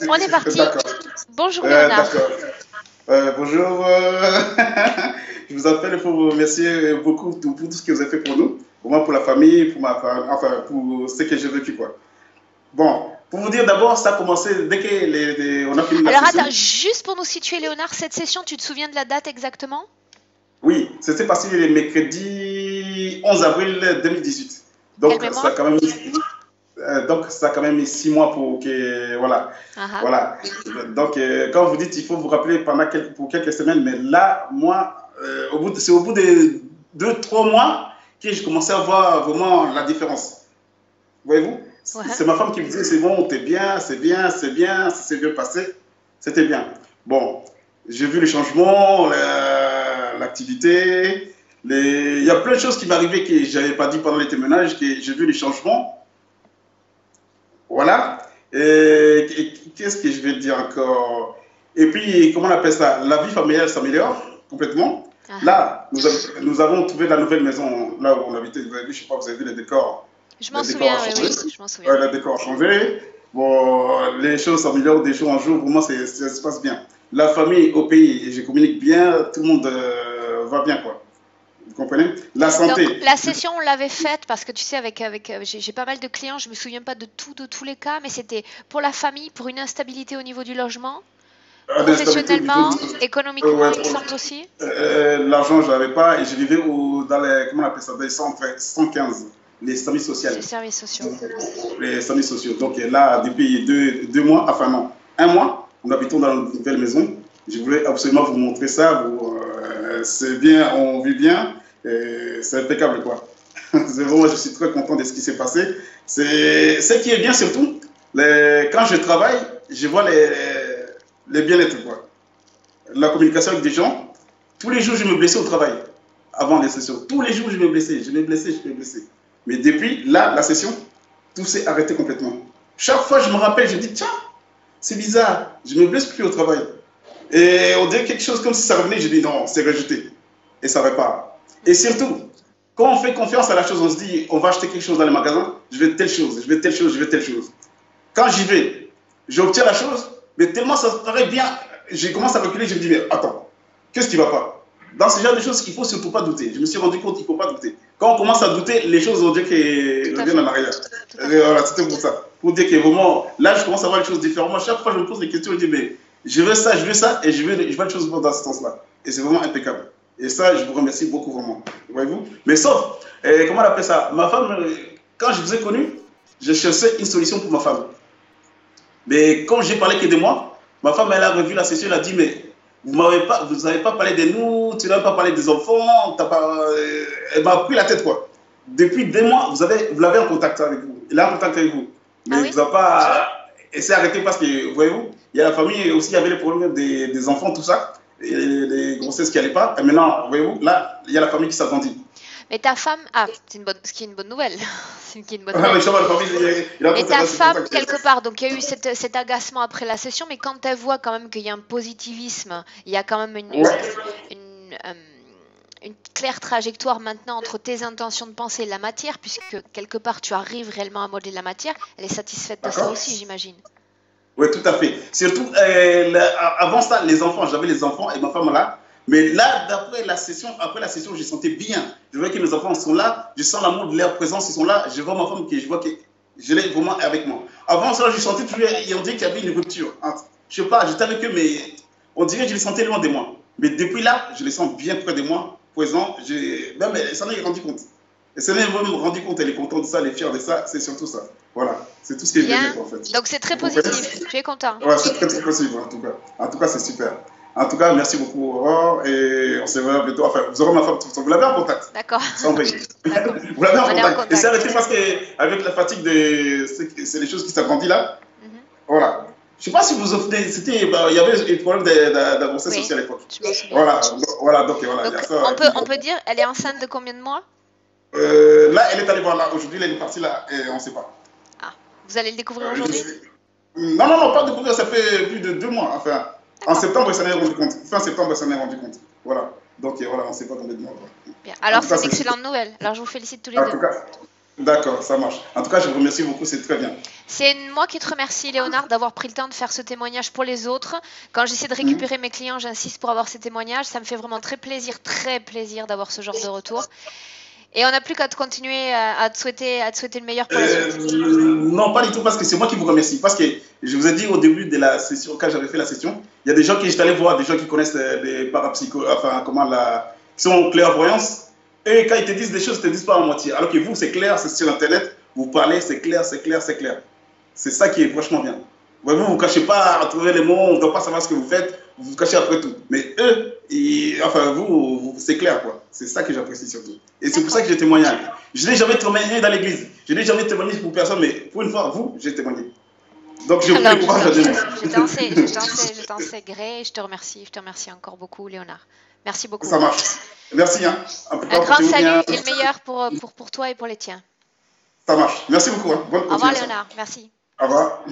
On est parti. D'accord. Bonjour Léonard. D'accord. Bonjour. Je vous appelle pour vous remercier beaucoup pour tout ce que vous avez fait pour nous, pour moi, pour la famille, pour ma famille, enfin pour ce que j'ai vécu, quoi. Bon, pour vous dire d'abord, ça a commencé dès que on a fini la Alors session. attends, juste pour nous situer Léonard, cette session, tu te souviens de la date exactement? Oui, c'était passé le mercredi 11 avril 2018. Quelle Donc, ça a mémoire? quand même, donc, ça a quand même mis 6 mois pour que, voilà, Ah ah. voilà. Donc, quand vous dites, il faut vous rappeler pour quelques semaines, mais là, moi, c'est au bout de 2, 3 mois que je commençais à voir vraiment la différence. Voyez-vous? Ouais. C'est ma femme qui me disait, c'est bon, t'es bien, c'est bien, c'est bien, ça s'est bien passé, c'était bien. Bon, j'ai vu les changements, l'activité, il y a plein de choses qui m'arrivaient que je n'avais pas dit pendant les témoignages, que j'ai vu les changements. Voilà. Et qu'est-ce que je vais dire encore? Et puis, comment on appelle ça? La vie familiale s'améliore complètement. Ah ah. Là, nous avons trouvé la nouvelle maison, là où on habitait. Vous avez vu, je ne sais pas, vous avez vu les décors. Je m'en Les décors ont souviens, changé. oui, je m'en souviens. Ouais, les décors ont changé. Bon, les choses s'améliorent de jour en jour. Vraiment, ça se passe bien. La famille au pays, je communique bien. Tout le monde va bien, quoi. Vous comprenez? La santé. Donc la session, on l'avait faite parce que tu sais, j'ai pas mal de clients, je me souviens pas de tous les cas, mais c'était pour la famille, pour une instabilité au niveau du logement, professionnellement, économiquement, Ouais, il me semble aussi. l'argent, je n'avais pas et je vivais dans les, comment on appelle ça, des 115, les services sociaux. Les services sociaux. Les services sociaux. Donc là, depuis 2 mois, enfin non, 1 mois, nous habitons dans une nouvelle maison. Je voulais absolument vous montrer ça. C'est bien, on vit bien, c'est impeccable, quoi. Vraiment, je suis très content de ce qui s'est passé. Ce qui est bien surtout, quand je travaille, je vois les bien-être, quoi. La communication avec des gens. Tous les jours, je me blessais au travail avant les sessions. Tous les jours, je me blessais. Mais depuis là, la session, tout s'est arrêté complètement. Chaque fois, je me rappelle, je dis, tiens, c'est bizarre, je me blesse plus au travail. Et on dirait quelque chose comme si ça revenait, je dis, non, c'est rejeté. Et ça repart. Et surtout, quand on fait confiance à la chose, on se dit, on va acheter quelque chose dans les magasins, je vais telle chose, je vais telle chose, je vais telle chose. Quand j'y vais, j'obtiens la chose, mais tellement ça paraît bien, je commence à reculer, je me dis, mais attends, qu'est-ce qui ne va pas? Dans ce genre de choses, il ne faut surtout pas douter. Je me suis rendu compte qu'il ne faut pas douter. Quand on commence à douter, les choses, on dirait qu'elles reviennent en arrière. Voilà, c'était pour ça. Pour dire que vraiment, là, je commence à voir les choses différemment. Chaque fois, je me pose des questions, je dis, mais je veux ça, et je vois les choses dans ce sens-là. Et c'est vraiment impeccable. Et ça, je vous remercie beaucoup, vraiment. Voyez-vous? Mais sauf, comment on appelle ça? Ma femme, quand je vous ai connu, je cherchais une solution pour ma femme. Mais quand j'ai parlé que de moi, ma femme, elle a revu la session, elle a dit, mais vous n'avez pas parlé de nous, tu n'as pas parlé des enfants, elle m'a pris la tête, quoi. Depuis 2 mois, vous l'avez en contact avec vous. Il est en contact avec vous. Mais Ah oui? vous n'avez pas. Et c'est arrêté parce que, voyez-vous, il y a la famille aussi, il y avait les problèmes des enfants, tout ça, et les grossesses qui n'allaient pas. Et maintenant, voyez-vous, là, il y a la famille qui s'agrandit. Mais ta femme, ce qui est une bonne nouvelle. C'est une bonne Ah, nouvelle. mais je vois, la famille, il a Mais tout ta à femme, quelque part, donc il y a eu cet agacement après la session, mais quand elle voit quand même qu'il y a un positivisme, il y a quand même une claire trajectoire maintenant entre tes intentions de penser et la matière, puisque quelque part tu arrives réellement à modeler la matière, elle est satisfaite de ça aussi, j'imagine. Oui, tout à fait. Surtout, avant ça, les enfants, j'avais les enfants et ma femme là. Mais là, après la session, je sentais bien. Je vois que mes enfants sont là, je sens l'amour de leur présence, ils sont là. Je vois ma femme, je vois que je l'ai vraiment avec moi. Avant ça, je sentais toujours, on dirait qu'il y avait une rupture. Je sais pas, j'étais avec eux, mais on dirait que je les sentais loin de moi. Mais depuis là, je les sens bien près de moi, présents. Même, elle s'en est rendu compte. Et ça n'est même rendu compte, elle est contente de ça, elle est fière de ça, c'est surtout ça. Voilà, c'est tout ce que je veux dire en fait. Donc c'est très positif, tu es content. Ouais, c'est très positif en tout cas. En tout cas, c'est super. En tout cas, merci beaucoup Aurore et on se revoit bientôt. Enfin, vous aurez ma femme, vous l'avez en contact. D'accord. Sans vrai. Vous l'avez en contact. Et c'est arrêté parce qu'avec la fatigue, c'est les choses qui s'agrandissent là. Voilà. Je ne sais pas si vous offrez, il y avait un problème de grossesse aussi à l'époque. Voilà, donc voilà. Donc, on peut dire, elle est enceinte de combien de mois? Là, elle est allée voir là. Aujourd'hui, elle est partie là et on ne sait pas. Ah, vous allez le découvrir aujourd'hui? Non, pas découvrir, ça fait plus de 2 mois. Enfin, en septembre, elle s'en est rendu compte. Fin septembre, elle s'en est rendu compte. Voilà. Donc voilà, on ne sait pas combien de mois. Bien. Alors, c'est une excellente nouvelle. Alors, je vous félicite tous les deux. En tout cas, D'accord, ça marche. En tout cas, je vous remercie beaucoup, c'est très bien. C'est moi qui te remercie, Léonard, d'avoir pris le temps de faire ce témoignage pour les autres. Quand j'essaie de récupérer mes clients, j'insiste pour avoir ces témoignages. Ça me fait vraiment très plaisir d'avoir ce genre de retour. Et on n'a plus qu'à continuer à te souhaiter le meilleur pour la suite. Non, pas du tout, parce que c'est moi qui vous remercie. Parce que je vous ai dit au début de la session, quand j'avais fait la session, il y a des gens qui, j'étais allé voir, des gens qui connaissent des parapsychos, enfin, qui sont clairvoyance. Et quand ils te disent des choses, ils ne te disent pas en moitié. Alors que vous, c'est clair, c'est sur Internet, vous parlez, c'est clair, c'est clair, c'est clair. C'est ça qui est vachement bien. Vous ne vous cachez pas à trouver les mots, on ne doit pas savoir ce que vous faites, vous vous cachez après tout. Mais eux, enfin vous c'est clair, quoi. C'est ça que j'apprécie surtout. Et c'est pour ça que j'ai témoigné. Je n'ai jamais témoigné dans l'église. Je n'ai jamais témoigné pour personne, mais pour une fois, vous, j'ai témoigné. Donc je vous encourage à demain. Je t'en sais gré, je te remercie encore beaucoup, Léonard. Merci beaucoup. Ça marche. Merci. Hein. Un grand salut et le meilleur pour toi et pour les tiens. Ça marche. Merci beaucoup. Hein. Au revoir, Léonard. Merci. Au revoir.